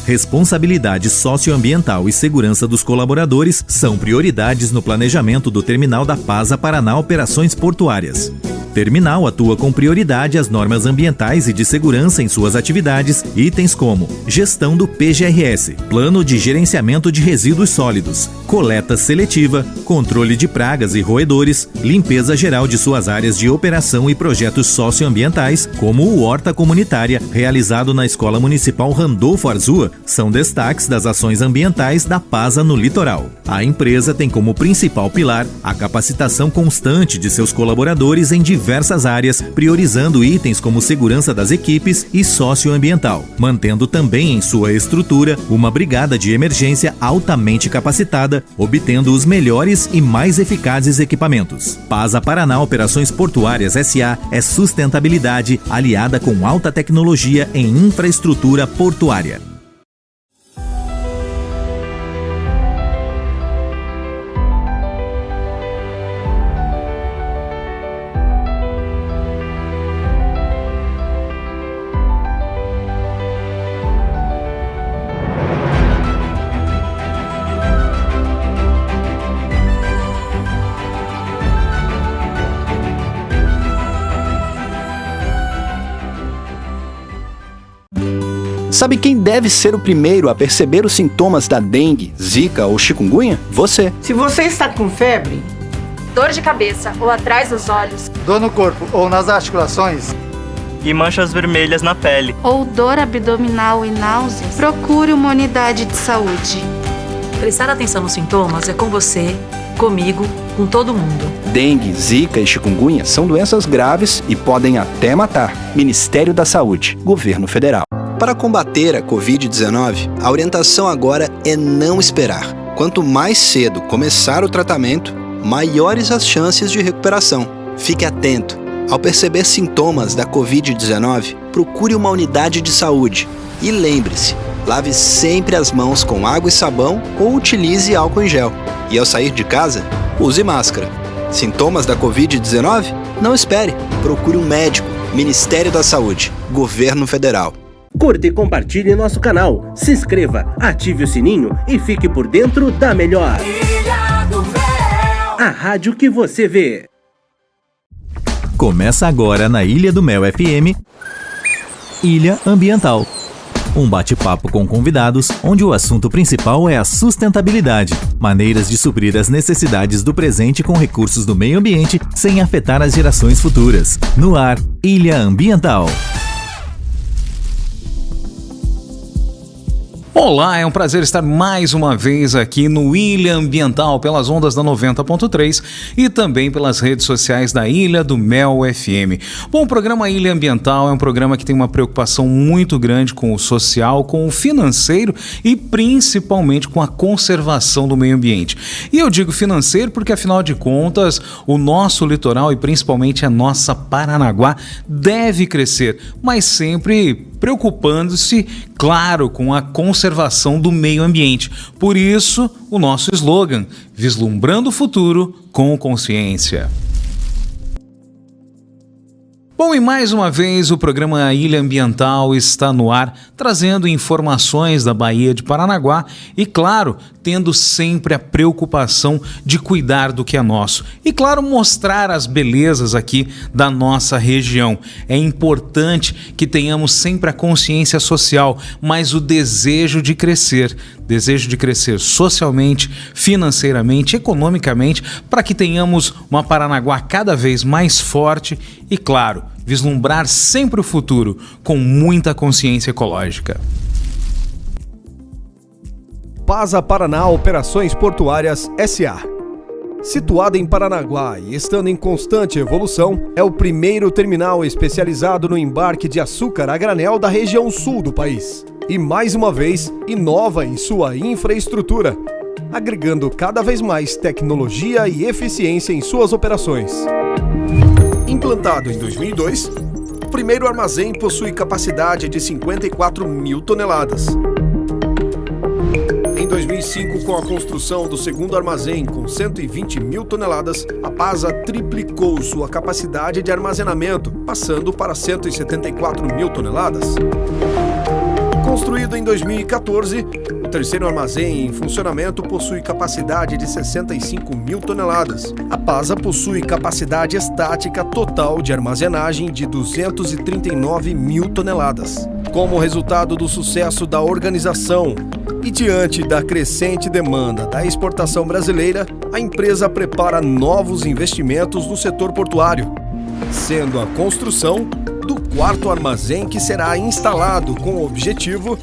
Responsabilidade socioambiental e segurança dos colaboradores são prioridades no planejamento do terminal da PASA Paraná Operações Portuárias. Terminal atua com prioridade às normas ambientais e de segurança em suas atividades, itens como gestão do PGRS, plano de gerenciamento de resíduos sólidos, coleta seletiva, controle de pragas e roedores, limpeza geral de suas áreas de operação e projetos socioambientais, como o Horta Comunitária, realizado na Escola Municipal Randolfo Arzua, são destaques das ações ambientais da PASA no litoral. A empresa tem como principal pilar a capacitação constante de seus colaboradores em diversas áreas, priorizando itens como segurança das equipes e socioambiental, mantendo também em sua estrutura uma brigada de emergência altamente capacitada, obtendo os melhores e mais eficazes equipamentos. PASA Paraná Operações Portuárias S.A. é sustentabilidade aliada com alta tecnologia em infraestrutura portuária. Sabe quem deve ser o primeiro a perceber os sintomas da dengue, zika ou chikungunya? Você. Se você está com febre, dor de cabeça ou atrás dos olhos, dor no corpo ou nas articulações e manchas vermelhas na pele, ou dor abdominal e náuseas, procure uma unidade de saúde. Prestar atenção nos sintomas é com você, comigo, com todo mundo. Dengue, zika e chikungunya são doenças graves e podem até matar. Ministério da Saúde, Governo Federal. Para combater a Covid-19, a orientação agora é não esperar. Quanto mais cedo começar o tratamento, maiores as chances de recuperação. Fique atento. Ao perceber sintomas da Covid-19, procure uma unidade de saúde. E lembre-se, lave sempre as mãos com água e sabão ou utilize álcool em gel. E ao sair de casa, use máscara. Sintomas da Covid-19? Não espere. Procure um médico. Ministério da Saúde, Governo Federal. Curta e compartilhe nosso canal, se inscreva, ative o sininho e fique por dentro da melhor. Ilha do Mel. A rádio que você vê. Começa agora na Ilha do Mel FM, Ilha Ambiental. Um bate-papo com convidados, onde o assunto principal é a sustentabilidade, maneiras de suprir as necessidades do presente com recursos do meio ambiente sem afetar as gerações futuras. No ar, Ilha Ambiental. Olá, é um prazer estar mais uma vez aqui no Ilha Ambiental pelas ondas da 90.3 e também pelas redes sociais da Ilha do Mel FM. Bom, o programa Ilha Ambiental é um programa que tem uma preocupação muito grande com o social, com o financeiro e principalmente com a conservação do meio ambiente. E eu digo financeiro porque, afinal de contas, o nosso litoral e principalmente a nossa Paranaguá deve crescer, mas sempre preocupando-se, claro, com a conservação do meio ambiente. Por isso, o nosso slogan, vislumbrando o futuro com consciência. Bom, e mais uma vez o programa Ilha Ambiental está no ar, trazendo informações da Baía de Paranaguá e, claro, tendo sempre a preocupação de cuidar do que é nosso. E, claro, mostrar as belezas aqui da nossa região. É importante que tenhamos sempre a consciência social, mas o desejo de crescer socialmente, financeiramente, economicamente, para que tenhamos uma Paranaguá cada vez mais forte e, claro, vislumbrar sempre o futuro com muita consciência ecológica. PASA Paraná Operações Portuárias S.A. Situada em Paranaguá e estando em constante evolução, é o primeiro terminal especializado no embarque de açúcar a granel da região sul do país. E mais uma vez, inova em sua infraestrutura, agregando cada vez mais tecnologia e eficiência em suas operações. Implantado em 2002, o primeiro armazém possui capacidade de 54 mil toneladas. Em 2005, com a construção do segundo armazém com 120 mil toneladas, a PASA triplicou sua capacidade de armazenamento, passando para 174 mil toneladas. Construído em 2014, o terceiro armazém em funcionamento possui capacidade de 65 mil toneladas. A PASA possui capacidade estática total de armazenagem de 239 mil toneladas. Como resultado do sucesso da organização e diante da crescente demanda da exportação brasileira, a empresa prepara novos investimentos no setor portuário, sendo a construção do quarto armazém que será instalado com o objetivo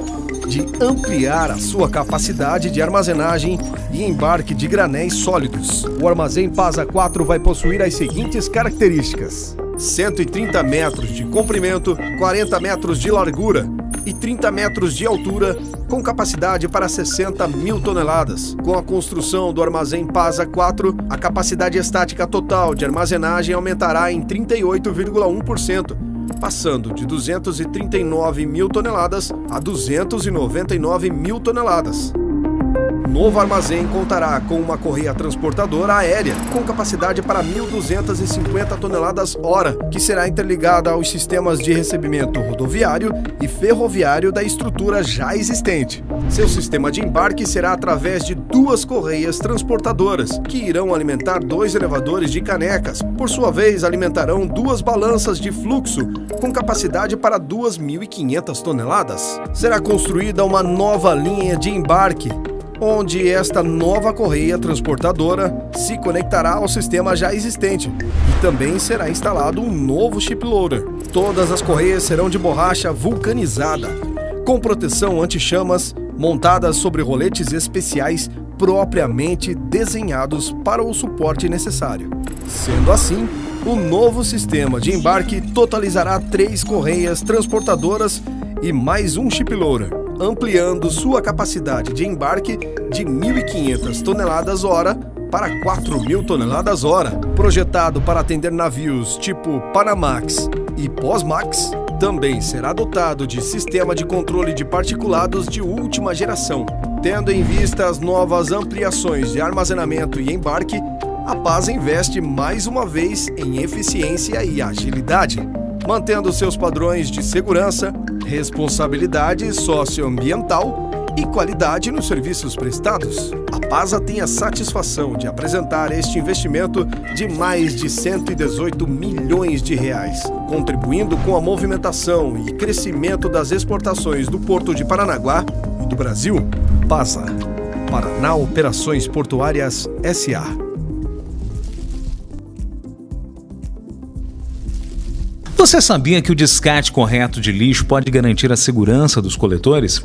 de ampliar a sua capacidade de armazenagem e embarque de granéis sólidos. O armazém PASA 4 vai possuir as seguintes características: 130 metros de comprimento, 40 metros de largura e 30 metros de altura, com capacidade para 60 mil toneladas. Com a construção do armazém PASA 4, a capacidade estática total de armazenagem aumentará em 38,1%, passando de 239 mil toneladas a 299 mil toneladas. O novo armazém contará com uma correia transportadora aérea com capacidade para 1.250 toneladas hora, que será interligada aos sistemas de recebimento rodoviário e ferroviário da estrutura já existente. Seu sistema de embarque será através de 2 correias transportadoras, que irão alimentar 2 elevadores de canecas. Por sua vez, alimentarão 2 balanças de fluxo com capacidade para 2.500 toneladas. Será construída uma nova linha de embarque, onde esta nova correia transportadora se conectará ao sistema já existente e também será instalado um novo ship loader. Todas as correias serão de borracha vulcanizada, com proteção anti-chamas, montadas sobre roletes especiais propriamente desenhados para o suporte necessário. Sendo assim, o novo sistema de embarque totalizará 3 correias transportadoras e mais um ship loader, ampliando sua capacidade de embarque de 1.500 toneladas hora para 4.000 toneladas hora. Projetado para atender navios tipo Panamax e Posmax, também será dotado de sistema de controle de particulados de última geração. Tendo em vista as novas ampliações de armazenamento e embarque, a PASA investe mais uma vez em eficiência e agilidade, mantendo seus padrões de segurança, responsabilidade socioambiental e qualidade nos serviços prestados. A PASA tem a satisfação de apresentar este investimento de mais de 118 milhões de reais, contribuindo com a movimentação e crescimento das exportações do Porto de Paranaguá e do Brasil. PASA, Paraná Operações Portuárias S.A. Você sabia que o descarte correto de lixo pode garantir a segurança dos coletores?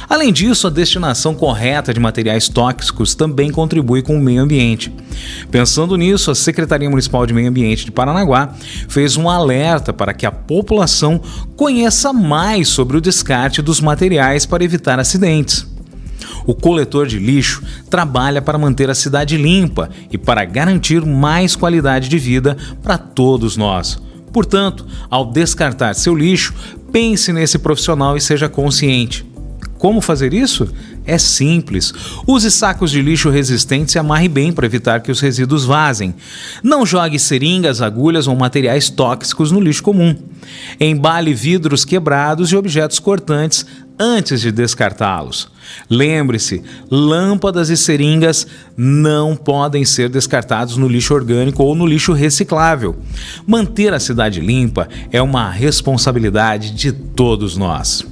Além disso, a destinação correta de materiais tóxicos também contribui com o meio ambiente. Pensando nisso, a Secretaria Municipal de Meio Ambiente de Paranaguá fez um alerta para que a população conheça mais sobre o descarte dos materiais para evitar acidentes. O coletor de lixo trabalha para manter a cidade limpa e para garantir mais qualidade de vida para todos nós. Portanto, ao descartar seu lixo, pense nesse profissional e seja consciente. Como fazer isso? É simples. Use sacos de lixo resistentes e amarre bem para evitar que os resíduos vazem. Não jogue seringas, agulhas ou materiais tóxicos no lixo comum. Embale vidros quebrados e objetos cortantes antes de descartá-los. Lembre-se, lâmpadas e seringas não podem ser descartados no lixo orgânico ou no lixo reciclável. Manter a cidade limpa é uma responsabilidade de todos nós.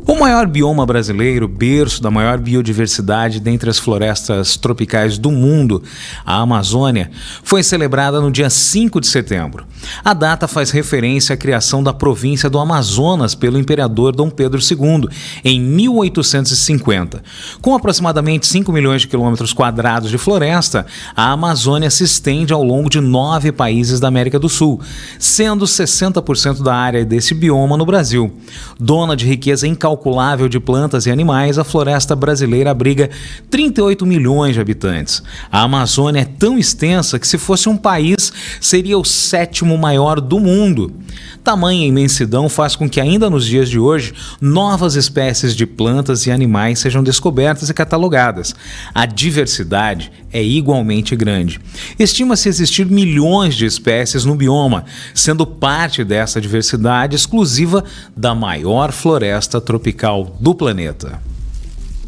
O maior bioma brasileiro, berço da maior biodiversidade dentre as florestas tropicais do mundo, a Amazônia, foi celebrada no dia 5 de setembro. A data faz referência à criação da província do Amazonas pelo imperador Dom Pedro II, em 1850. Com aproximadamente 5 milhões de quilômetros quadrados de floresta, a Amazônia se estende ao longo de 9 países da América do Sul, sendo 60% da área desse bioma no Brasil. Dona de riqueza incalculável de plantas e animais, a floresta brasileira abriga 38 milhões de habitantes. A Amazônia é tão extensa que, se fosse um país, seria o 7º maior do mundo. Tamanha imensidão faz com que ainda nos dias de hoje novas espécies de plantas e animais sejam descobertas e catalogadas. A diversidade é igualmente grande. Estima-se existir milhões de espécies no bioma, sendo parte dessa diversidade exclusiva da maior floresta tropical do planeta.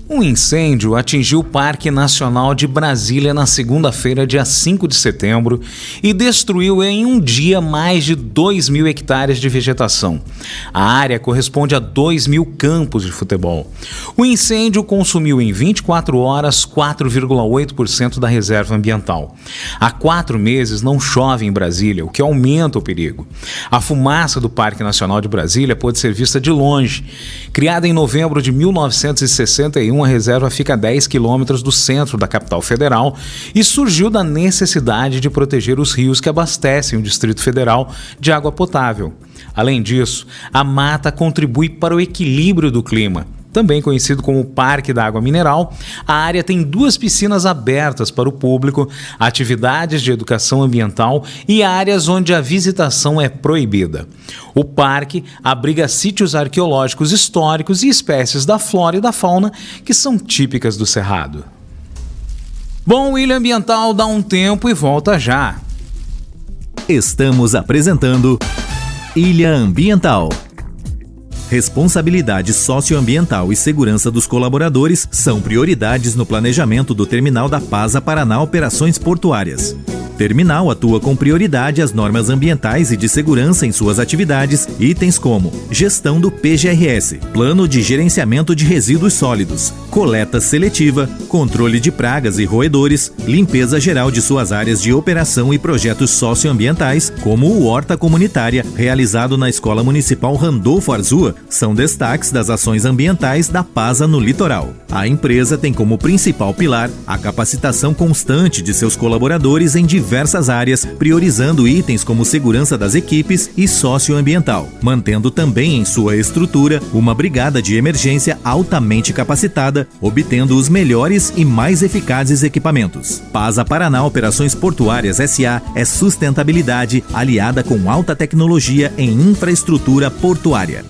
Um incêndio atingiu o Parque Nacional de Brasília na segunda-feira, dia 5 de setembro, e destruiu em um dia mais de 2.000 hectares de vegetação. A área corresponde a 2.000 campos de futebol. O incêndio consumiu em 24 horas 4,8% da reserva ambiental. Há 4 meses não chove em Brasília, o que aumenta o perigo. A fumaça do Parque Nacional de Brasília pode ser vista de longe. Criada em novembro de 1961, a reserva fica a 10 quilômetros do centro da capital federal e surgiu da necessidade de proteger os rios que abastecem o Distrito Federal de água potável. Além disso, a mata contribui para o equilíbrio do clima. Também conhecido como Parque da Água Mineral, a área tem 2 piscinas abertas para o público, atividades de educação ambiental e áreas onde a visitação é proibida. O parque abriga sítios arqueológicos históricos e espécies da flora e da fauna que são típicas do Cerrado. Bom, o Ilha Ambiental dá um tempo e volta já. Estamos apresentando Ilha Ambiental. Responsabilidade socioambiental e segurança dos colaboradores são prioridades no planejamento do Terminal da Pasa Paraná Operações Portuárias. Terminal atua com prioridade às normas ambientais e de segurança em suas atividades, itens como gestão do PGRS, Plano de Gerenciamento de Resíduos Sólidos, coleta seletiva, controle de pragas e roedores, limpeza geral de suas áreas de operação e projetos socioambientais, como o Horta Comunitária, realizado na Escola Municipal Randolfo Arzua, são destaques das ações ambientais da PASA no litoral. A empresa tem como principal pilar a capacitação constante de seus colaboradores em diversas áreas, priorizando itens como segurança das equipes e socioambiental, mantendo também em sua estrutura uma brigada de emergência altamente capacitada, obtendo os melhores e mais eficazes equipamentos. PASA Paraná Operações Portuárias S.A. é sustentabilidade aliada com alta tecnologia em infraestrutura portuária.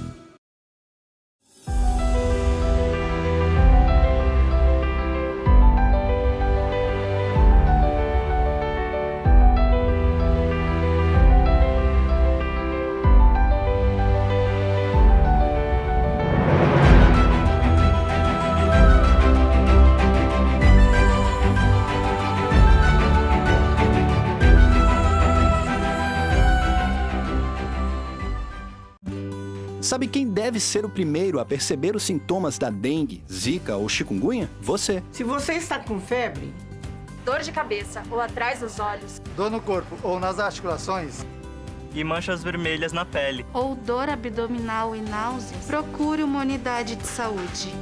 Sabe quem deve ser o primeiro a perceber os sintomas da dengue, zika ou chikungunya? Você. Se você está com febre, dor de cabeça ou atrás dos olhos, dor no corpo ou nas articulações e manchas vermelhas na pele, ou dor abdominal e náuseas, procure uma unidade de saúde.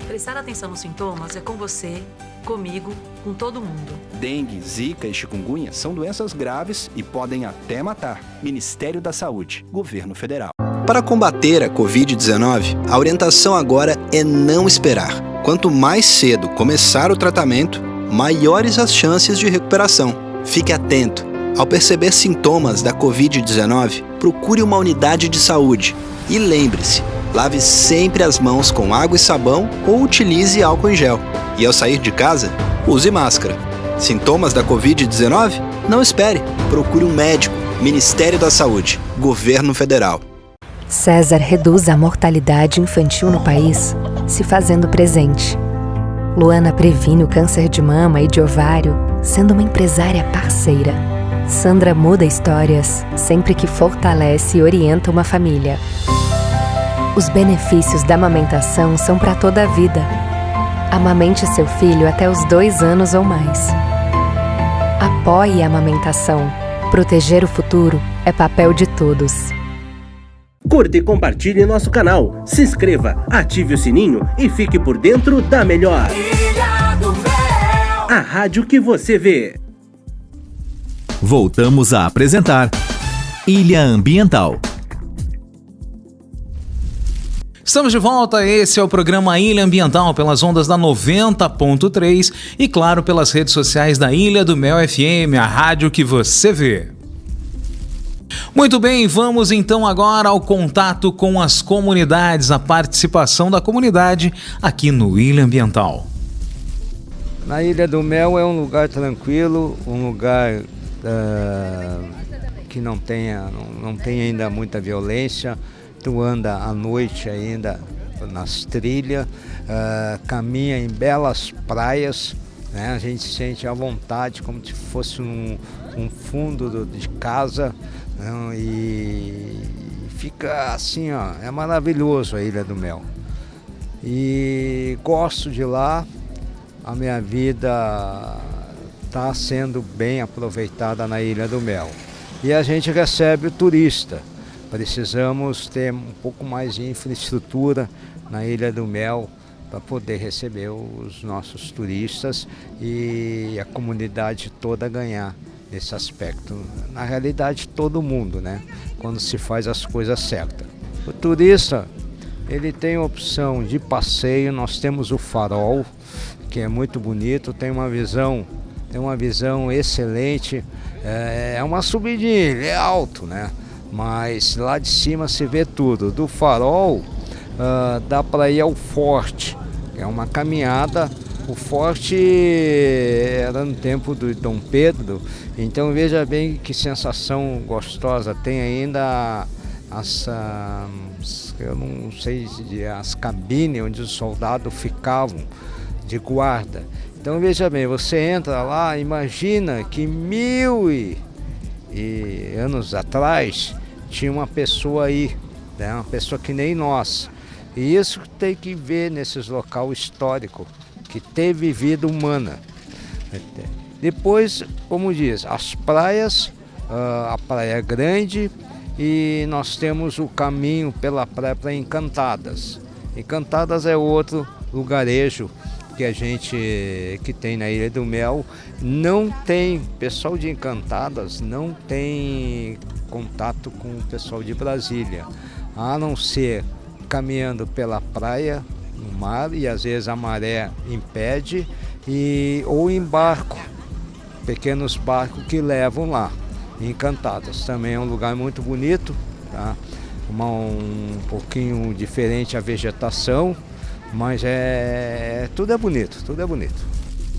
Prestar atenção nos sintomas é com você, comigo, com todo mundo. Dengue, zika e chikungunya são doenças graves e podem até matar. Ministério da Saúde, Governo Federal. Para combater a Covid-19, a orientação agora é não esperar. Quanto mais cedo começar o tratamento, maiores as chances de recuperação. Fique atento. Ao perceber sintomas da Covid-19, procure uma unidade de saúde. E lembre-se, lave sempre as mãos com água e sabão ou utilize álcool em gel. E ao sair de casa, use máscara. Sintomas da Covid-19? Não espere. Procure um médico. Ministério da Saúde, Governo Federal. César reduz a mortalidade infantil no país, se fazendo presente. Luana previne o câncer de mama e de ovário, sendo uma empresária parceira. Sandra muda histórias, sempre que fortalece e orienta uma família. Os benefícios da amamentação são para toda a vida. Amamente seu filho até os 2 anos ou mais. Apoie a amamentação. Proteger o futuro é papel de todos. Curta e compartilhe nosso canal, se inscreva, ative o sininho e fique por dentro da melhor. Ilha do Mel. A rádio que você vê. Voltamos a apresentar Ilha Ambiental. Estamos de volta, esse é o programa Ilha Ambiental pelas ondas da 90.3 e claro pelas redes sociais da Ilha do Mel FM, a rádio que você vê. Muito bem, vamos então agora ao contato com as comunidades, a participação da comunidade aqui no Ilha Ambiental. Na Ilha do Mel é um lugar tranquilo, um lugar que não tem ainda muita violência. Tu anda à noite ainda nas trilhas, caminha em belas praias, né? A gente se sente à vontade, como se fosse um fundo de casa. E fica assim, ó, é maravilhoso a Ilha do Mel. E gosto de lá, a minha vida está sendo bem aproveitada na Ilha do Mel. E a gente recebe o turista. Precisamos ter um pouco mais de infraestrutura na Ilha do Mel para poder receber os nossos turistas e a comunidade toda ganhar nesse aspecto. Na realidade, todo mundo, né? Quando se faz as coisas certas. O turista, ele tem a opção de passeio. Nós temos o farol, que é muito bonito, tem uma visão excelente. É uma subidinha, é alto, né? Mas lá de cima se vê tudo. Do farol, dá para ir ao forte, que é uma caminhada. O forte era no tempo do Dom Pedro, então veja bem que sensação gostosa. Tem ainda eu não sei, as cabines onde os soldados ficavam de guarda. Então veja bem, você entra lá, imagina que 1000 anos atrás tinha uma pessoa aí, né? Uma pessoa que nem nós. E isso tem que ver nesses locais históricos, que teve vida humana. Depois, como diz, as praias, a Praia Grande, e nós temos o caminho pela praia para Encantadas. Encantadas é outro lugarejo que tem na Ilha do Mel. Não tem, pessoal de Encantadas não tem contato com o pessoal de Brasília, a não ser caminhando pela praia, no mar, e às vezes a maré impede, ou em barco, pequenos barcos que levam lá. Encantadas também é um lugar muito bonito, tá? Um pouquinho diferente a vegetação, mas tudo é bonito, tudo é bonito.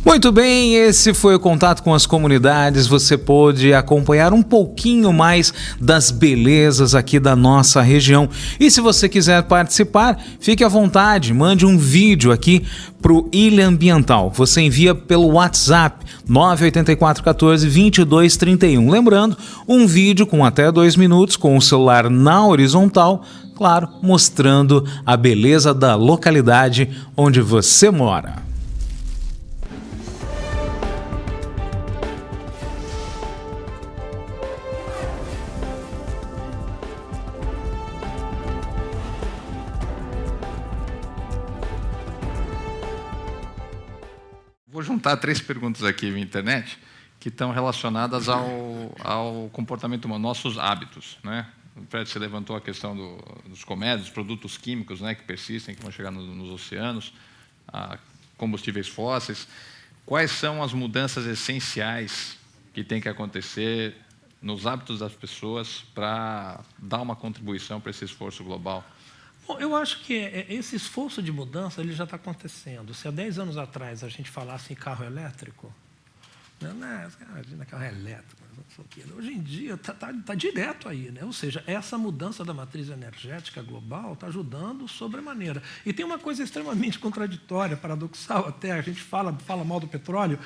Muito bem, esse foi o contato com as comunidades. Você pôde acompanhar um pouquinho mais das belezas aqui da nossa região. E se você quiser participar, fique à vontade, mande um vídeo aqui para o Ilha Ambiental. Você envia pelo WhatsApp 984142231. Lembrando, um vídeo com até 2 minutos com o celular na horizontal, claro, mostrando a beleza da localidade onde você mora. Vou juntar 3 perguntas aqui na internet que estão relacionadas ao comportamento humano, nossos hábitos, né? O Fred, você levantou a questão dos comédios, dos produtos químicos, né, que persistem, que vão chegar nos oceanos, combustíveis fósseis. Quais são as mudanças essenciais que tem que acontecer nos hábitos das pessoas para dar uma contribuição para esse esforço global? Bom, eu acho que esse esforço de mudança ele já está acontecendo. Se há 10 anos atrás a gente falasse em carro elétrico, carro elétrico, hoje em dia está direto aí, né? Ou seja, essa mudança da matriz energética global está ajudando sobremaneira. E tem uma coisa extremamente contraditória, paradoxal até, a gente fala mal do petróleo.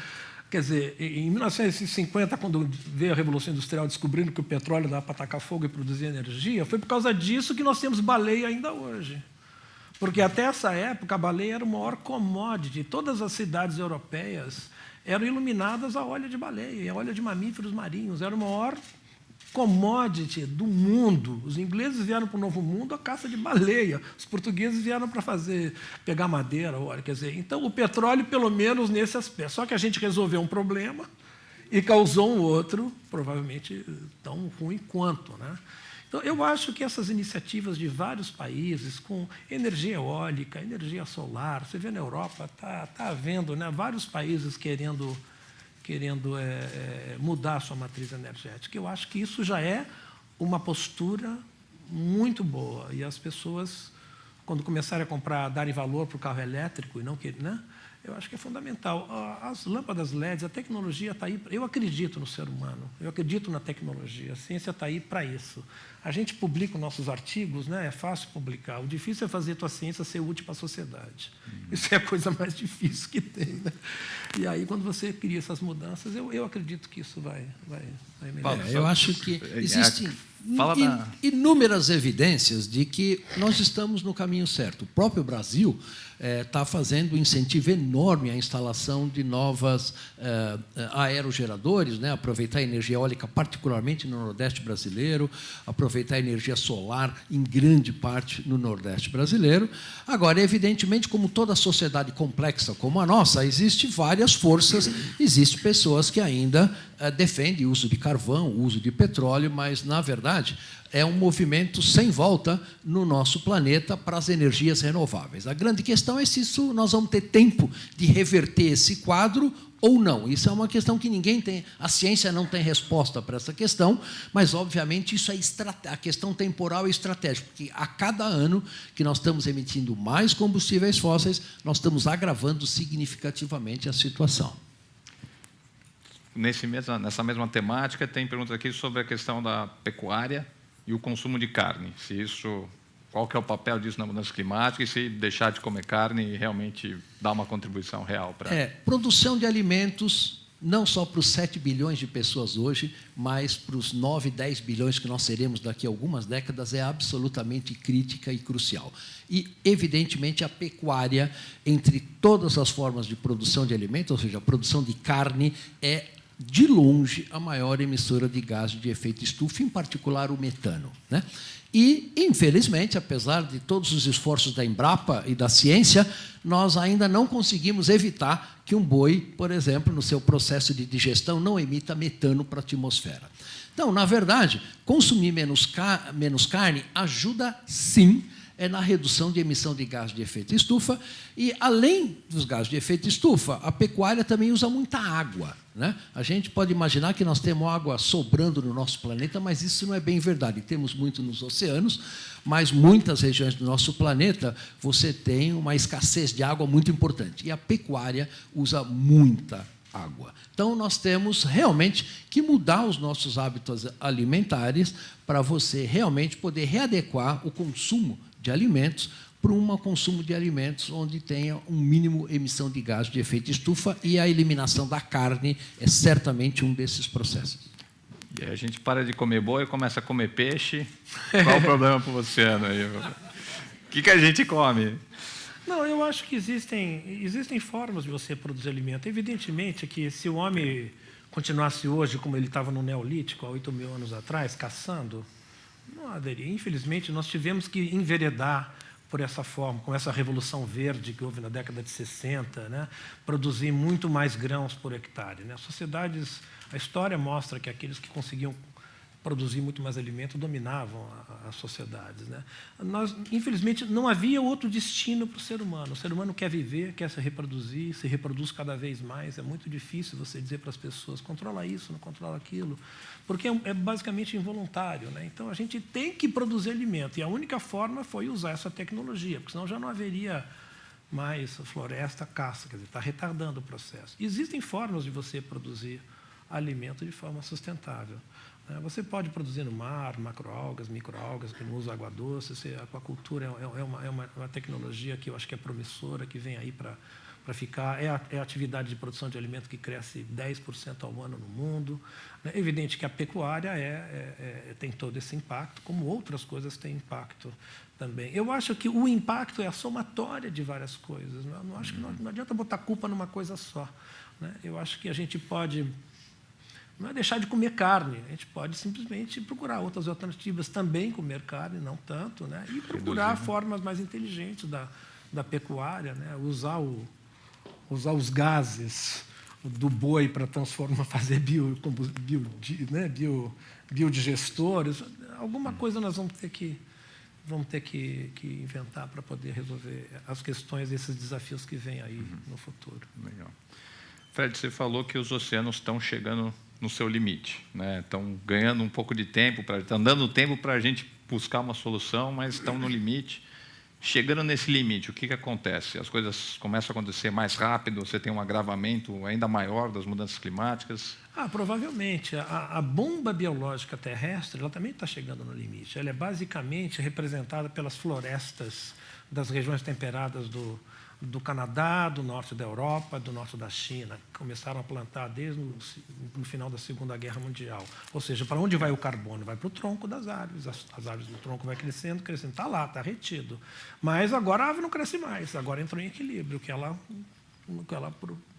Quer dizer, em 1950, quando veio a Revolução Industrial descobrindo que o petróleo dava para tacar fogo e produzir energia, foi por causa disso que nós temos baleia ainda hoje. Porque até essa época a baleia era o maior commodity. Todas as cidades europeias eram iluminadas a óleo de baleia, a óleo de mamíferos marinhos. Era o maior commodity do mundo. Os ingleses vieram para o Novo Mundo a caça de baleia. Os portugueses vieram para pegar madeira, óleo. Quer dizer, então o petróleo, pelo menos nesse aspecto. Só que a gente resolveu um problema e causou um outro, provavelmente tão ruim quanto, né? Então, eu acho que essas iniciativas de vários países, com energia eólica, energia solar, você vê na Europa, está havendo, né, vários países querendo mudar a sua matriz energética. Eu acho que isso já é uma postura muito boa. E as pessoas, quando começarem a comprar, darem valor para o carro elétrico, e não que, né? Eu acho que é fundamental. As lâmpadas LEDs, a tecnologia está aí. Eu acredito no ser humano, eu acredito na tecnologia. A ciência está aí para isso. A gente publica os nossos artigos, né? É fácil publicar. O difícil é fazer a tua ciência ser útil para a sociedade. Isso é a coisa mais difícil que tem, né? E aí, quando você cria essas mudanças, eu acredito que isso vai melhorar. Eu acho que existem inúmeras evidências de que nós estamos no caminho certo. O próprio Brasil está fazendo um incentivo enorme à instalação de novas aerogeradores, né? Aproveitar a energia eólica, particularmente no Nordeste brasileiro, aproveitar a energia solar, em grande parte, no Nordeste brasileiro. Agora, evidentemente, como toda sociedade complexa como a nossa, existem várias forças, existem pessoas que ainda defendem o uso de carvão, o uso de petróleo, mas, na verdade, é um movimento sem volta no nosso planeta para as energias renováveis. A grande questão é se isso nós vamos ter tempo de reverter esse quadro ou não. Isso é uma questão que ninguém tem, a ciência não tem resposta para essa questão, mas, obviamente, isso é a questão temporal e estratégica, porque a cada ano que nós estamos emitindo mais combustíveis fósseis, nós estamos agravando significativamente a situação. Nessa mesma temática, tem perguntas aqui sobre a questão da pecuária e o consumo de carne. Qual que é o papel disso na mudança climática e se deixar de comer carne realmente dá uma contribuição real para... Produção de alimentos, não só para os 7 bilhões de pessoas hoje, mas para os 9, 10 bilhões que nós seremos daqui a algumas décadas, é absolutamente crítica e crucial. E, evidentemente, a pecuária, entre todas as formas de produção de alimentos, ou seja, a produção de carne, é de longe a maior emissora de gás de efeito estufa, em particular o metano, né? E, infelizmente, apesar de todos os esforços da Embrapa e da ciência, nós ainda não conseguimos evitar que um boi, por exemplo, no seu processo de digestão, não emita metano para a atmosfera. Então, na verdade, consumir menos carne ajuda, sim, na redução de emissão de gás de efeito estufa. E, além dos gases de efeito estufa, a pecuária também usa muita água, né? A gente pode imaginar que nós temos água sobrando no nosso planeta, mas isso não é bem verdade. Temos muito nos oceanos, mas muitas regiões do nosso planeta você tem uma escassez de água muito importante. E a pecuária usa muita água. Então, nós temos realmente que mudar os nossos hábitos alimentares para você realmente poder readequar o consumo de alimentos para um consumo de alimentos onde tenha um mínimo emissão de gás de efeito estufa, e a eliminação da carne é certamente um desses processos. E aí a gente para de comer boi e começa a comer peixe. Qual o problema para o oceano aí? O que a gente come? Não, eu acho que existem formas de você produzir alimento. Evidentemente que se o homem continuasse hoje como ele estava no Neolítico, há 8.000 anos atrás, caçando, não haveria. Infelizmente, nós tivemos que enveredar por essa forma, com essa revolução verde que houve na década de 60, né? Produzir muito mais grãos por hectare, né? A história mostra que aqueles que conseguiam produzir muito mais alimento dominavam as sociedades, né? Infelizmente, não havia outro destino para o ser humano. O ser humano quer viver, quer se reproduz cada vez mais. É muito difícil você dizer para as pessoas, controla isso, não controla aquilo, porque é basicamente involuntário, né? Então, a gente tem que produzir alimento, e a única forma foi usar essa tecnologia, porque senão já não haveria mais floresta, caça, quer dizer, está retardando o processo. Existem formas de você produzir alimento de forma sustentável. Você pode produzir no mar, macroalgas, microalgas, que não usam água doce. A aquacultura é uma tecnologia que eu acho que é promissora, que vem aí para ficar. É a atividade de produção de alimento que cresce 10% ao ano no mundo. É evidente que a pecuária tem todo esse impacto, como outras coisas têm impacto também. Eu acho que o impacto é a somatória de várias coisas. Não acho que não adianta botar culpa numa coisa só, né? Eu acho que a gente pode... Não é deixar de comer carne, a gente pode simplesmente procurar outras alternativas, também comer carne, não tanto, né? E procurar formas mais inteligentes da pecuária, né? Usar os gases do boi para fazer biodigestores. Alguma coisa nós vamos ter que inventar para poder resolver as questões, esses desafios que vêm aí no futuro. Legal. Fred, você falou que os oceanos estão chegando no seu limite, né? Estão ganhando um pouco de tempo, estão dando tempo para a gente buscar uma solução, mas estão no limite. Chegando nesse limite, o que acontece? As coisas começam a acontecer mais rápido, você tem um agravamento ainda maior das mudanças climáticas? Provavelmente. A bomba biológica terrestre ela também está chegando no limite. Ela é basicamente representada pelas florestas das regiões temperadas do Canadá, do norte da Europa, do norte da China. Começaram a plantar desde no final da Segunda Guerra Mundial. Ou seja, para onde vai o carbono? Vai para o tronco das árvores. As árvores do tronco vai crescendo, crescendo. Está lá, está retido. Mas agora a árvore não cresce mais. Agora entrou em equilíbrio.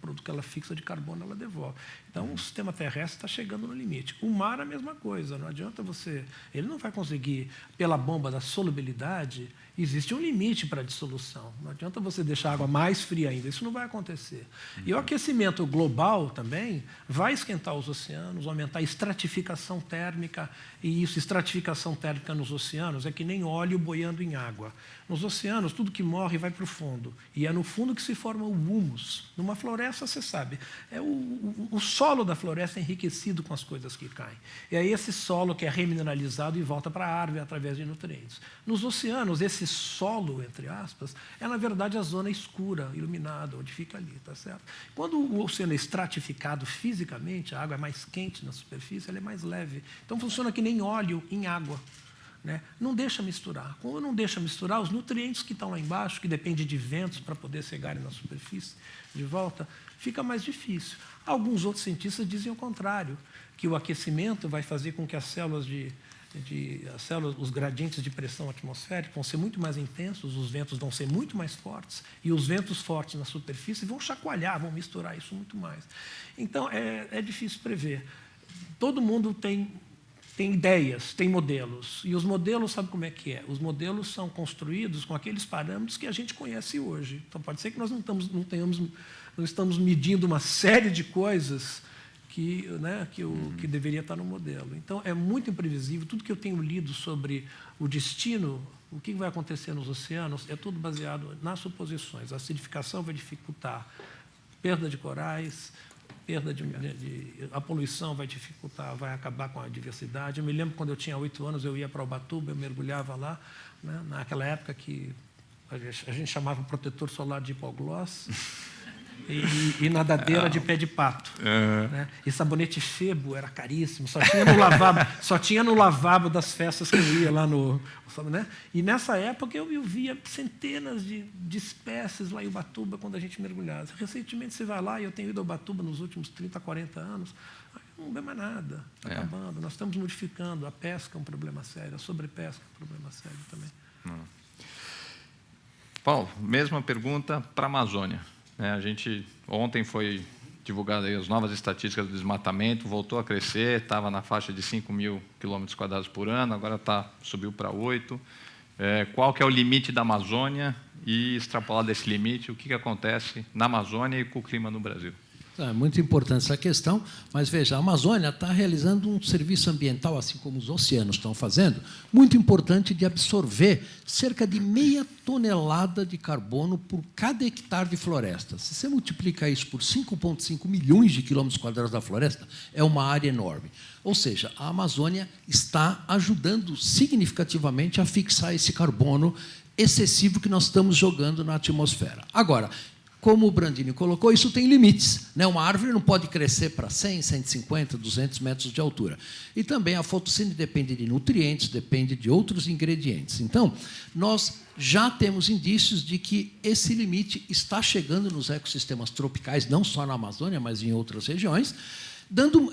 Produto que ela fixa de carbono, ela devolve. Então, o sistema terrestre está chegando no limite. O mar, a mesma coisa. Não adianta você... Ele não vai conseguir, pela bomba da solubilidade, existe um limite para a dissolução. Não adianta você deixar a água mais fria ainda. Isso não vai acontecer. E o aquecimento global também vai esquentar os oceanos, aumentar a estratificação térmica. E isso, estratificação térmica nos oceanos, é que nem óleo boiando em água. Nos oceanos, tudo que morre vai para o fundo. E é no fundo que se forma o humus. Numa floresta, você sabe, o solo da floresta é enriquecido com as coisas que caem. E aí esse solo que é remineralizado e volta para a árvore através de nutrientes. Nos oceanos, esse solo, entre aspas, é, na verdade, a zona escura, iluminada, onde fica ali, tá certo? Quando o oceano é estratificado fisicamente, a água é mais quente na superfície, ela é mais leve. Então, funciona que nem óleo em água. Né? Não deixa misturar. Como não deixa misturar, os nutrientes que estão lá embaixo, que dependem de ventos para poder chegarem na superfície de volta, fica mais difícil. Alguns outros cientistas dizem o contrário, que o aquecimento vai fazer com que as células os gradientes de pressão atmosférica vão ser muito mais intensos, os ventos vão ser muito mais fortes, e os ventos fortes na superfície vão chacoalhar, vão misturar isso muito mais. Então, é difícil prever. Todo mundo tem ideias, tem modelos. E os modelos, sabe como é que é? Os modelos são construídos com aqueles parâmetros que a gente conhece hoje. Então, pode ser que nós não estamos medindo uma série de coisas que deveria estar no modelo. Então, é muito imprevisível. Tudo que eu tenho lido sobre o destino, o que vai acontecer nos oceanos, é tudo baseado nas suposições. A acidificação vai dificultar perda de corais, a poluição vai dificultar, vai acabar com a diversidade. Eu me lembro quando eu tinha 8 anos, eu ia para Ubatuba, eu mergulhava lá, né, naquela época que a gente chamava protetor solar de hipoglós e nadadeira de pé de pato. Né? E sabonete Febo era caríssimo, só tinha no lavabo das festas que eu ia lá no... Né? E nessa época eu via centenas de espécies lá em Ubatuba quando a gente mergulhava. Recentemente você vai lá, e eu tenho ido a Ubatuba nos últimos 30, 40 anos, não vê mais nada, está acabando. Nós estamos modificando, a pesca é um problema sério, a sobrepesca é um problema sério também. Paulo, mesma pergunta para a Amazônia. Ontem foi divulgada aí as novas estatísticas do desmatamento, voltou a crescer, estava na faixa de 5 mil quilômetros quadrados por ano, agora subiu para 8. Qual que é o limite da Amazônia e, extrapolado desse limite, o que acontece na Amazônia e com o clima no Brasil? É muito importante essa questão, mas veja, a Amazônia está realizando um serviço ambiental, assim como os oceanos estão fazendo, muito importante de absorver cerca de 0,5 tonelada de carbono por cada hectare de floresta. Se você multiplica isso por 5,5 milhões de quilômetros quadrados da floresta, é uma área enorme. Ou seja, a Amazônia está ajudando significativamente a fixar esse carbono excessivo que nós estamos jogando na atmosfera. Agora, como o Brandini colocou, isso tem limites. Né? Uma árvore não pode crescer para 100, 150, 200 metros de altura. E também a fotossíntese depende de nutrientes, depende de outros ingredientes. Então, nós já temos indícios de que esse limite está chegando nos ecossistemas tropicais, não só na Amazônia, mas em outras regiões,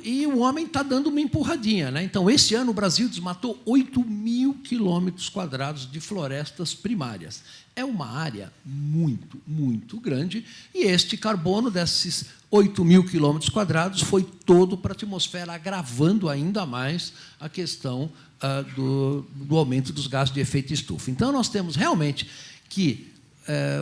e o homem está dando uma empurradinha. Né? Então, esse ano, o Brasil desmatou 8 mil quilômetros quadrados de florestas primárias. É uma área muito, muito grande, e este carbono desses 8 mil quilômetros quadrados foi todo para a atmosfera, agravando ainda mais a questão do aumento dos gases de efeito estufa. Então, nós temos realmente que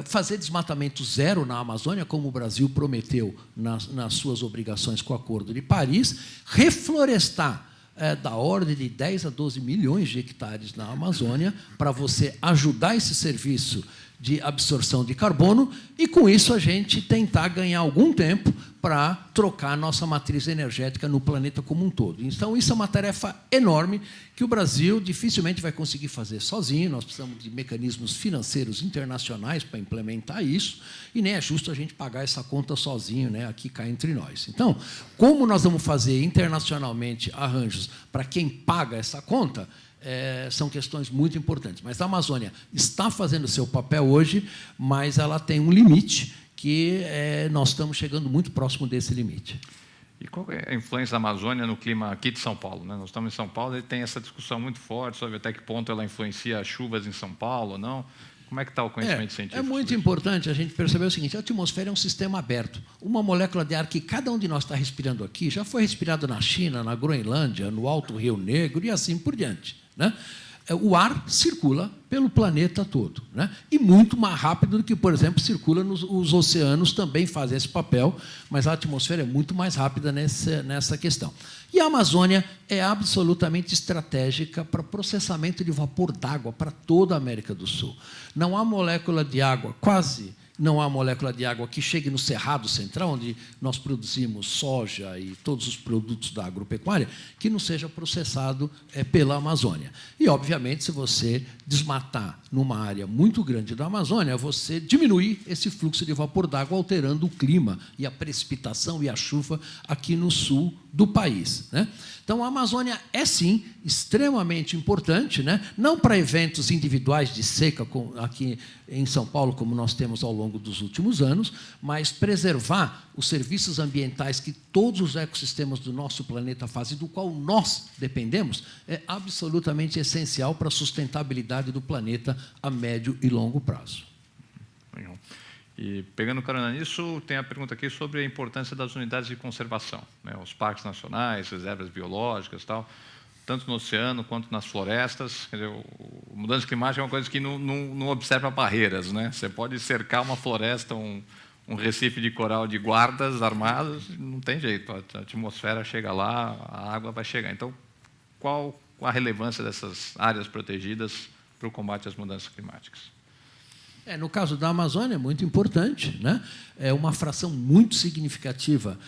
fazer desmatamento zero na Amazônia, como o Brasil prometeu nas suas obrigações com o Acordo de Paris, reflorestar da ordem de 10 a 12 milhões de hectares na Amazônia, para você ajudar esse serviço de absorção de carbono e, com isso, a gente tentar ganhar algum tempo para trocar a nossa matriz energética no planeta como um todo. Então, isso é uma tarefa enorme que o Brasil dificilmente vai conseguir fazer sozinho. Nós precisamos de mecanismos financeiros internacionais para implementar isso, e nem é justo a gente pagar essa conta sozinho, né, aqui cá entre nós. Então, como nós vamos fazer internacionalmente arranjos para quem paga essa conta, são questões muito importantes. Mas a Amazônia está fazendo o seu papel hoje, mas ela tem um limite que nós estamos chegando muito próximo desse limite. E qual é a influência da Amazônia no clima aqui de São Paulo, né? Nós estamos em São Paulo e tem essa discussão muito forte sobre até que ponto ela influencia as chuvas em São Paulo ou não. Como é que está o conhecimento científico? É muito importante a gente perceber o seguinte: a atmosfera é um sistema aberto. Uma molécula de ar que cada um de nós está respirando aqui já foi respirado na China, na Groenlândia, no Alto Rio Negro e assim por diante, né? O ar circula pelo planeta todo, né? E muito mais rápido do que, por exemplo, circula os oceanos, também fazem esse papel, mas a atmosfera é muito mais rápida nessa questão. E a Amazônia é absolutamente estratégica para processamento de vapor d'água para toda a América do Sul. Não há molécula de água, quase não há molécula de água que chegue no Cerrado Central, onde nós produzimos soja e todos os produtos da agropecuária, que não seja processado pela Amazônia. E, obviamente, se você desmatar numa área muito grande da Amazônia, você diminui esse fluxo de vapor d'água, alterando o clima e a precipitação e a chuva aqui no sul do país, né? Então, a Amazônia é, sim, extremamente importante, né? Não para eventos individuais de seca, aqui em São Paulo, como nós temos ao longo dos últimos anos, mas preservar os serviços ambientais que todos os ecossistemas do nosso planeta fazem, do qual nós dependemos, é absolutamente essencial para a sustentabilidade do planeta a médio e longo prazo. Legal. E, pegando carona nisso, tem a pergunta aqui sobre a importância das unidades de conservação, né? Os parques nacionais, reservas biológicas, tal, tanto no oceano quanto nas florestas. Quer dizer, a mudança climática é uma coisa que não observa barreiras, né? Você pode cercar uma floresta, um recife de coral de guardas armados, não tem jeito, a atmosfera chega lá, a água vai chegar. Então, qual a relevância dessas áreas protegidas para o combate às mudanças climáticas? No caso da Amazônia, é muito importante, né? É uma fração muito significativa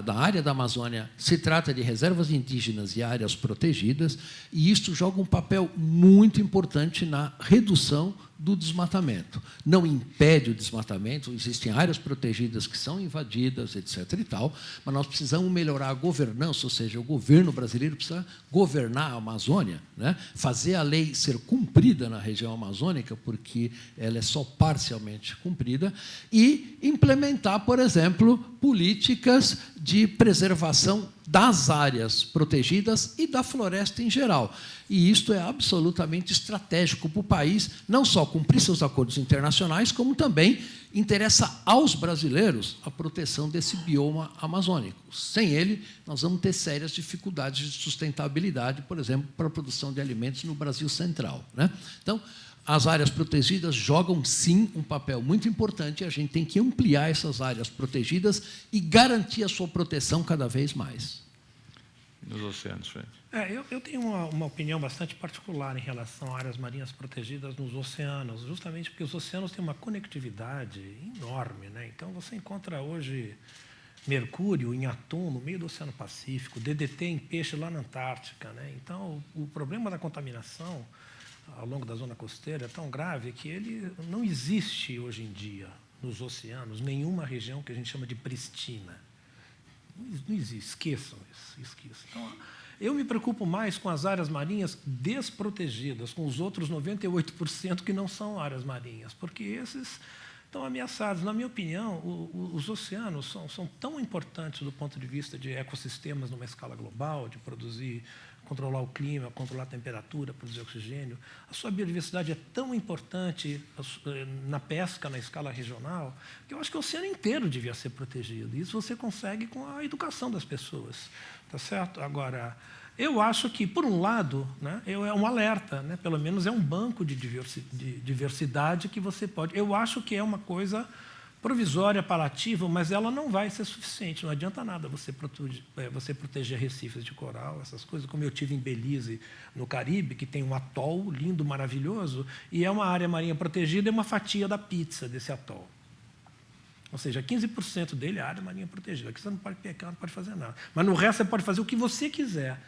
da área da Amazônia se trata de reservas indígenas e áreas protegidas, e isto joga um papel muito importante na redução do desmatamento. Não impede o desmatamento, existem áreas protegidas que são invadidas, etc. e tal, mas nós precisamos melhorar a governança, ou seja, o governo brasileiro precisa governar a Amazônia, né? Fazer a lei ser cumprida na região amazônica, porque ela é só parcialmente cumprida, e implementar, por exemplo, políticas de preservação das áreas protegidas e da floresta em geral. E isto é absolutamente estratégico para o país, não só cumprir seus acordos internacionais, como também interessa aos brasileiros a proteção desse bioma amazônico. Sem ele, nós vamos ter sérias dificuldades de sustentabilidade, por exemplo, para a produção de alimentos no Brasil Central, né? Então, as áreas protegidas jogam, sim, um papel muito importante, e a gente tem que ampliar essas áreas protegidas e garantir a sua proteção cada vez mais. Nos oceanos, Fred. Eu tenho uma opinião bastante particular em relação a áreas marinhas protegidas nos oceanos, justamente porque os oceanos têm uma conectividade enorme, né? Então, você encontra hoje mercúrio em atum no meio do Oceano Pacífico, DDT em peixe lá na Antártica, né? Então, o problema da contaminação ao longo da zona costeira é tão grave que ele não existe hoje em dia nos oceanos nenhuma região que a gente chama de pristina. Não existe, esqueçam isso, esqueçam. Então, eu me preocupo mais com as áreas marinhas desprotegidas, com os outros 98% que não são áreas marinhas, porque esses estão ameaçados. Na minha opinião, os oceanos são tão importantes do ponto de vista de ecossistemas numa escala global, de produzir, controlar o clima, controlar a temperatura, produzir oxigênio. A sua biodiversidade é tão importante na pesca, na escala regional, que eu acho que o oceano inteiro devia ser protegido. Isso você consegue com a educação das pessoas, tá certo? Agora, eu acho que, por um lado, né, é um alerta, né, pelo menos é um banco de diversidade que você pode... Eu acho que é uma coisa provisória, paliativa, mas ela não vai ser suficiente. Não adianta nada você proteger recifes de coral, essas coisas, como eu tive em Belize, no Caribe, que tem um atol lindo, maravilhoso, e é uma área marinha protegida e uma fatia da pizza desse atol. Ou seja, 15% dele é área marinha protegida. Aqui você não pode pecar, não pode fazer nada. Mas no resto você pode fazer o que você quiser.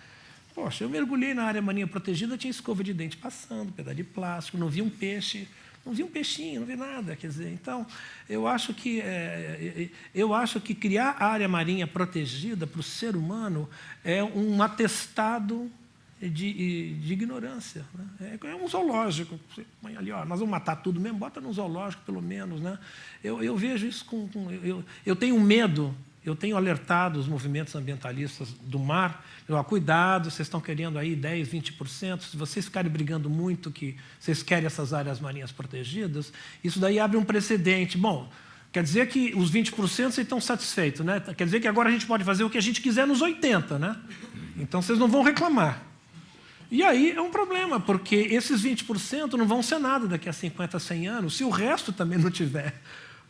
Poxa, eu mergulhei na área marinha protegida, tinha escova de dente passando, pedaço de plástico, não vi um peixe, não vi um peixinho, não vi nada. Quer dizer, então, eu acho que criar a área marinha protegida para o ser humano é um atestado de ignorância. Né? É um zoológico. Você põe ali, ó, nós vamos matar tudo mesmo, bota num zoológico, pelo menos. Né? Eu vejo isso eu tenho medo. Eu tenho alertado os movimentos ambientalistas do mar, cuidado, vocês estão querendo aí 10%, 20%, se vocês ficarem brigando muito que vocês querem essas áreas marinhas protegidas, isso daí abre um precedente. Bom, quer dizer que os 20% vocês estão satisfeitos, né? Quer dizer que agora a gente pode fazer o que a gente quiser nos 80%, né? Então vocês não vão reclamar. E aí é um problema, porque esses 20% não vão ser nada daqui a 50, 100 anos, se o resto também não tiver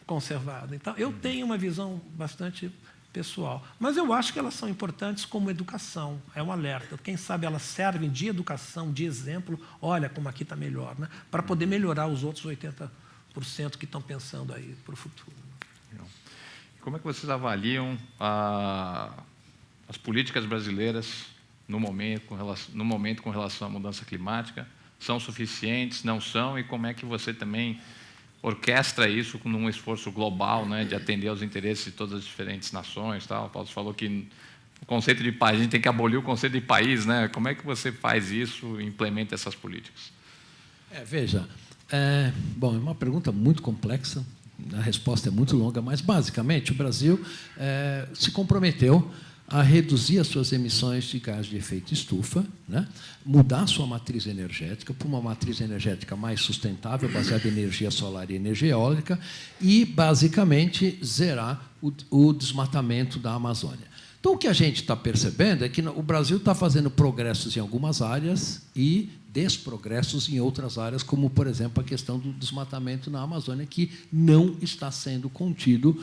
conservado. Então, eu tenho uma visão bastante pessoal. Mas eu acho que elas são importantes como educação. É um alerta. Quem sabe elas servem de educação, de exemplo. Olha como aqui está melhor, né? Para poder melhorar os outros 80% que estão pensando aí para o futuro. Como é que vocês avaliam as políticas brasileiras no momento com relação à mudança climática? São suficientes? Não são? E como é que você também orquestra isso com um esforço global, né, de atender aos interesses de todas as diferentes nações, tal? O Paulo falou que o conceito de país, a gente tem que abolir o conceito de país, né? Como é que você faz isso e implementa essas políticas? Veja, bom, é uma pergunta muito complexa, a resposta é muito longa, mas basicamente o Brasil se comprometeu a reduzir as suas emissões de gás de efeito estufa, né? Mudar sua matriz energética para uma matriz energética mais sustentável, baseada em energia solar e energia eólica, e, basicamente, zerar o desmatamento da Amazônia. Então, o que a gente está percebendo é que o Brasil está fazendo progressos em algumas áreas e desprogressos em outras áreas, como, por exemplo, a questão do desmatamento na Amazônia, que não está sendo contido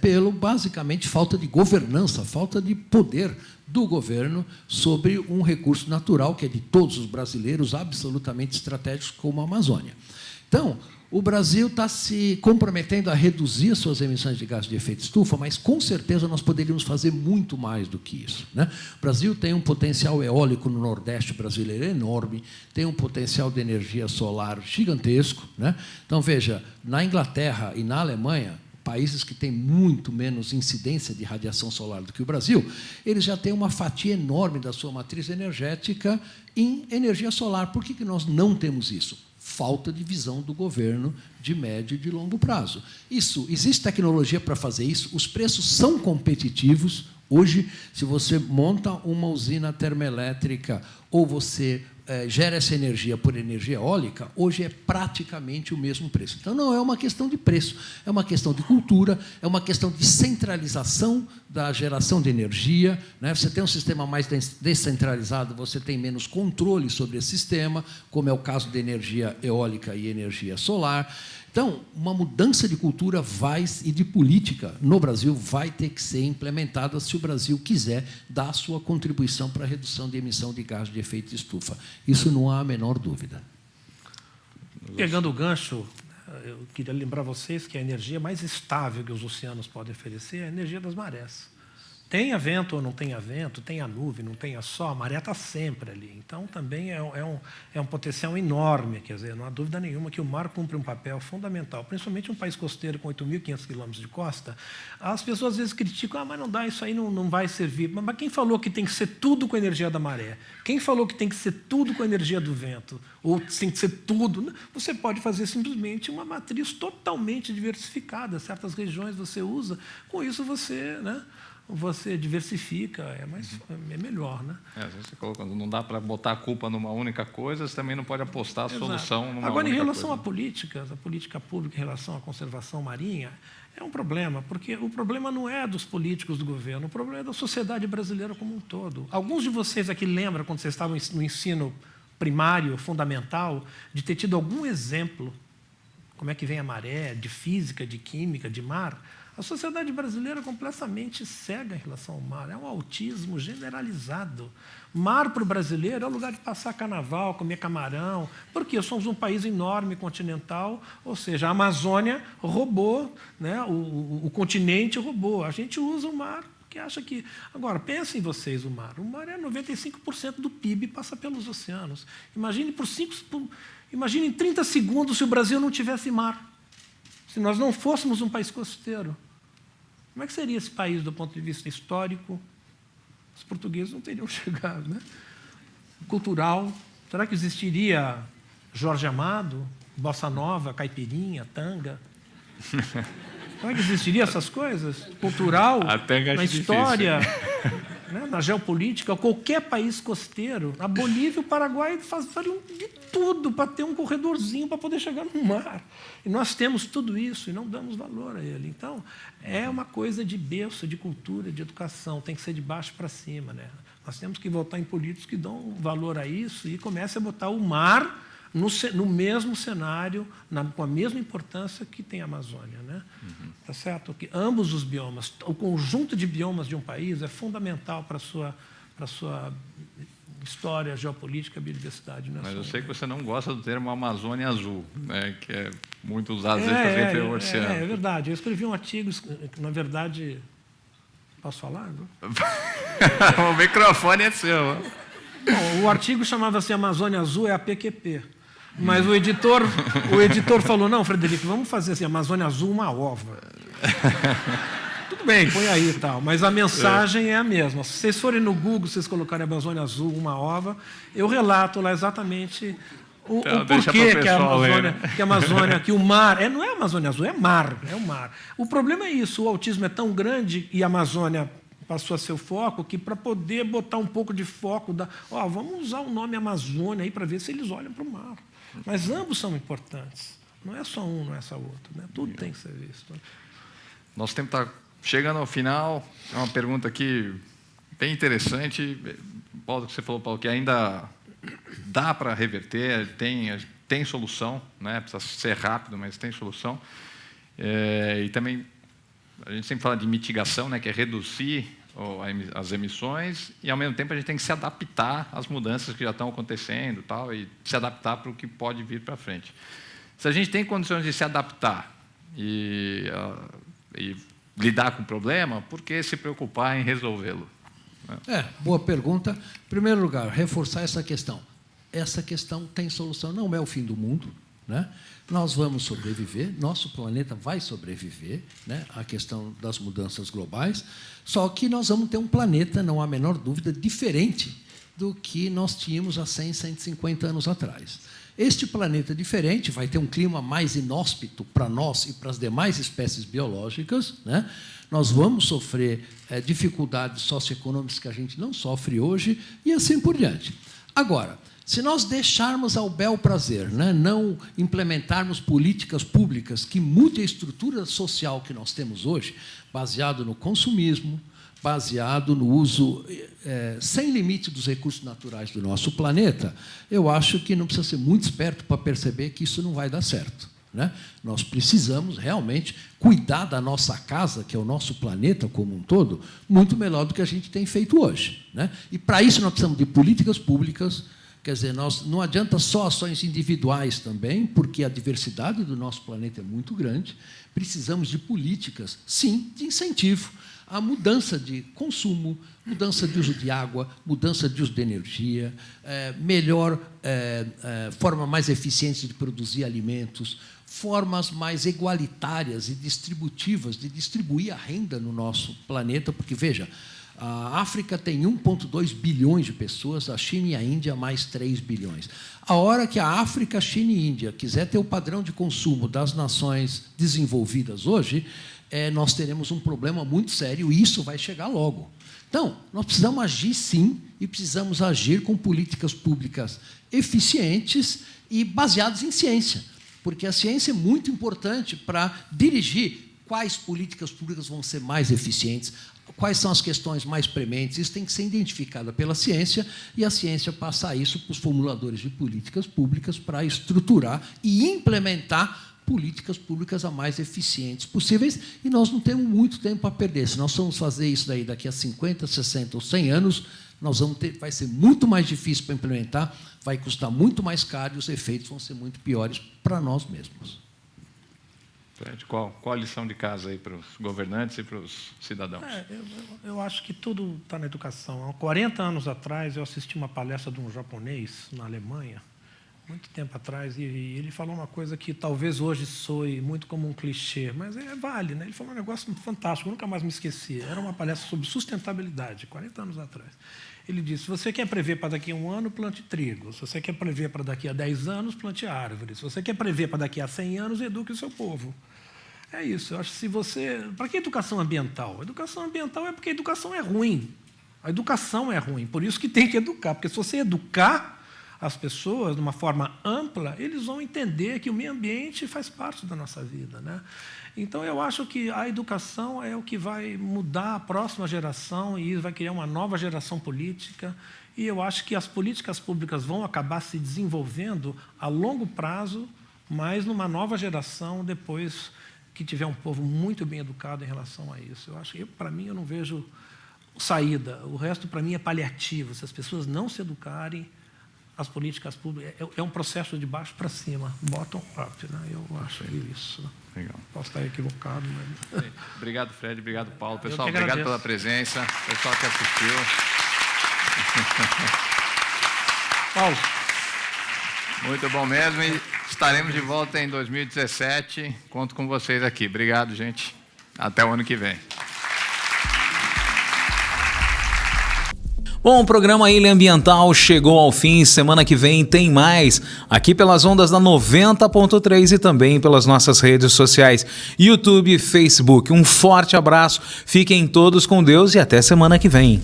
pelo, basicamente, falta de governança, falta de poder do governo sobre um recurso natural, que é de todos os brasileiros, absolutamente estratégico, como a Amazônia. Então, o Brasil está se comprometendo a reduzir suas emissões de gás de efeito estufa, mas, com certeza, nós poderíamos fazer muito mais do que isso, né? O Brasil tem um potencial eólico no Nordeste brasileiro enorme, tem um potencial de energia solar gigantesco, né? Então, veja, na Inglaterra e na Alemanha, países que têm muito menos incidência de radiação solar do que o Brasil, eles já têm uma fatia enorme da sua matriz energética em energia solar. Por que nós não temos isso? Falta de visão do governo de médio e de longo prazo. Existe tecnologia para fazer isso, os preços são competitivos. Hoje, se você monta uma usina termoelétrica ou você gera essa energia por energia eólica, hoje é praticamente o mesmo preço. Então, não é uma questão de preço, é uma questão de cultura, é uma questão de centralização da geração de energia, né? Você tem um sistema mais descentralizado, você tem menos controle sobre esse sistema, como é o caso de energia eólica e energia solar. Então, uma mudança de cultura e de política no Brasil vai ter que ser implementada se o Brasil quiser dar a sua contribuição para a redução de emissão de gás de efeito estufa. Isso não há a menor dúvida. Pegando o gancho, eu queria lembrar vocês que a energia mais estável que os oceanos podem oferecer é a energia das marés. Tenha vento ou não tenha vento, tenha nuvem, não tenha sol, a maré está sempre ali. Então, também é um potencial enorme. Quer dizer, não há dúvida nenhuma que o mar cumpre um papel fundamental, principalmente um país costeiro com 8.500 quilômetros de costa. As pessoas às vezes criticam, mas não dá, isso aí não vai servir. Mas quem falou que tem que ser tudo com a energia da maré? Quem falou que tem que ser tudo com a energia do vento? Ou tem que ser tudo? Você pode fazer simplesmente uma matriz totalmente diversificada. Certas regiões você usa, com isso você, né, você diversifica, é melhor, né? Às vezes você coloca, não dá para botar a culpa numa única coisa, você também não pode apostar a solução numa única coisa. Agora, em relação a política pública em relação à conservação marinha, é um problema, porque o problema não é dos políticos do governo, o problema é da sociedade brasileira como um todo. Alguns de vocês aqui lembram, quando vocês estavam no ensino primário, fundamental, de ter tido algum exemplo como é que vem a maré, de física, de química, de mar. A sociedade brasileira é completamente cega em relação ao mar. É um autismo generalizado. Mar para o brasileiro é o lugar de passar carnaval, comer camarão. Porque somos um país enorme, continental, ou seja, a Amazônia roubou, né? O continente roubou. A gente usa o mar porque acha que... Agora, pensem vocês o mar. O mar é 95% do PIB passa pelos oceanos. Imagine em 30 segundos se o Brasil não tivesse mar. Se nós não fôssemos um país costeiro. Como é que seria esse país do ponto de vista histórico? Os portugueses não teriam chegado, né? Cultural. Será que existiria Jorge Amado, Bossa Nova, Caipirinha, Tanga? Será que existiria essas coisas? Cultural, na história, né? Na geopolítica, qualquer país costeiro. A Bolívia e o Paraguai fariam de tudo para ter um corredorzinho para poder chegar no mar. E nós temos tudo isso e não damos valor a ele. Então, é uma coisa de berço, de cultura, de educação. Tem que ser de baixo para cima, né? Nós temos que votar em políticos que dão valor a isso e comecem a botar o mar no mesmo cenário, com a mesma importância que tem a Amazônia, né? Tá certo? Que ambos os biomas, o conjunto de biomas de um país é fundamental para a sua história, geopolítica, biodiversidade. Mas eu sei que você não gosta do termo Amazônia Azul, né? Que é muito usado para referir ao oceano. É verdade. Eu escrevi um artigo, na verdade... Posso falar? O microfone é seu. Bom, o artigo chamava-se Amazônia Azul é a PQP. Mas o editor falou, não, Frederico, vamos fazer assim, Amazônia Azul, uma ova. Tudo bem, põe aí e tal, mas a mensagem é a mesma. Se vocês forem no Google, vocês colocarem Amazônia Azul, uma ova, eu relato lá exatamente o porquê que a Amazônia, que o mar... não é Amazônia Azul, é mar, é o mar. O problema é isso, o autismo é tão grande e a Amazônia passou a ser o foco, que para poder botar um pouco de foco, vamos usar o nome Amazônia aí para ver se eles olham para o mar. Mas ambos são importantes. Não é só um, não é só outro. Né? Tudo tem que ser visto. Nosso tempo está chegando ao final. É uma pergunta aqui bem interessante. Paulo, que você falou, Paulo, que ainda dá para reverter, tem solução, né? Precisa ser rápido, mas tem solução. E também a gente sempre fala de mitigação, né? Que é reduzir as emissões e, ao mesmo tempo, a gente tem que se adaptar às mudanças que já estão acontecendo e se adaptar para o que pode vir para frente. Se a gente tem condições de se adaptar e lidar com o problema, por que se preocupar em resolvê-lo? Boa pergunta. Em primeiro lugar, reforçar essa questão. Essa questão tem solução, não é o fim do mundo, né? Nós vamos sobreviver, nosso planeta vai sobreviver, né, à questão das mudanças globais, só que nós vamos ter um planeta, não há a menor dúvida, diferente do que nós tínhamos há 100, 150 anos atrás. Este planeta diferente vai ter um clima mais inóspito para nós e para as demais espécies biológicas, né? Nós vamos sofrer dificuldades socioeconômicas que a gente não sofre hoje e assim por diante. Agora, se nós deixarmos ao bel prazer, né, não implementarmos políticas públicas que mudem a estrutura social que nós temos hoje, baseado no consumismo, baseado no uso sem limite dos recursos naturais do nosso planeta, eu acho que não precisa ser muito esperto para perceber que isso não vai dar certo, né? Nós precisamos realmente cuidar da nossa casa, que é o nosso planeta como um todo, muito melhor do que a gente tem feito hoje, né? E, para isso, nós precisamos de políticas públicas. Quer dizer, não adianta só ações individuais também, porque a diversidade do nosso planeta é muito grande. Precisamos de políticas, sim, de incentivo à mudança de consumo, mudança de uso de água, mudança de uso de energia, forma mais eficiente de produzir alimentos, formas mais igualitárias e distributivas de distribuir a renda no nosso planeta, porque, veja, a África tem 1,2 bilhões de pessoas, a China e a Índia mais 3 bilhões. A hora que a África, China e Índia quiser ter o padrão de consumo das nações desenvolvidas hoje, nós teremos um problema muito sério e isso vai chegar logo. Então, nós precisamos agir, sim, e precisamos agir com políticas públicas eficientes e baseadas em ciência, porque a ciência é muito importante para dirigir quais políticas públicas vão ser mais eficientes, quais são as questões mais prementes. Isso tem que ser identificado pela ciência e a ciência passar isso para os formuladores de políticas públicas para estruturar e implementar políticas públicas a mais eficientes possíveis, e nós não temos muito tempo para perder. Se nós formos fazer isso daí daqui a 50, 60 ou 100 anos, vai ser muito mais difícil para implementar, vai custar muito mais caro e os efeitos vão ser muito piores para nós mesmos. Fred, qual a lição de casa aí para os governantes e para os cidadãos? Eu acho que tudo está na educação. Há 40 anos atrás, eu assisti uma palestra de um japonês na Alemanha, muito tempo atrás, e ele falou uma coisa que talvez hoje soe muito como um clichê, mas vale, né? Ele falou um negócio fantástico, eu nunca mais me esqueci. Era uma palestra sobre sustentabilidade, 40 anos atrás. Ele disse, se você quer prever para daqui a 1 ano, plante trigo. Se você quer prever para daqui a 10 anos, plante árvores. Se você quer prever para daqui a 100 anos, eduque o seu povo. É isso. Eu acho que se você... Para que educação ambiental? A educação ambiental é porque a educação é ruim. A educação é ruim, por isso que tem que educar. Porque se você educar as pessoas de uma forma ampla, eles vão entender que o meio ambiente faz parte da nossa vida, né? Então, eu acho que a educação é o que vai mudar a próxima geração e vai criar uma nova geração política. E eu acho que as políticas públicas vão acabar se desenvolvendo a longo prazo, mas numa nova geração, depois que tiver um povo muito bem educado em relação a isso. Eu acho que, para mim, eu não vejo saída. O resto, para mim, é paliativo. Se as pessoas não se educarem, as políticas públicas... É um processo de baixo para cima, bottom-up, né? Eu acho isso. Legal. Posso estar equivocado, mas... Obrigado, Fred. Obrigado, Paulo. Pessoal, obrigado pela presença. Pessoal que assistiu. Paulo. Muito bom mesmo. E estaremos de volta em 2017. Conto com vocês aqui. Obrigado, gente. Até o ano que vem. Bom, o programa Ilha Ambiental chegou ao fim. Semana que vem tem mais, aqui pelas ondas da 90.3 e também pelas nossas redes sociais, YouTube e Facebook. Um forte abraço, fiquem todos com Deus e até semana que vem.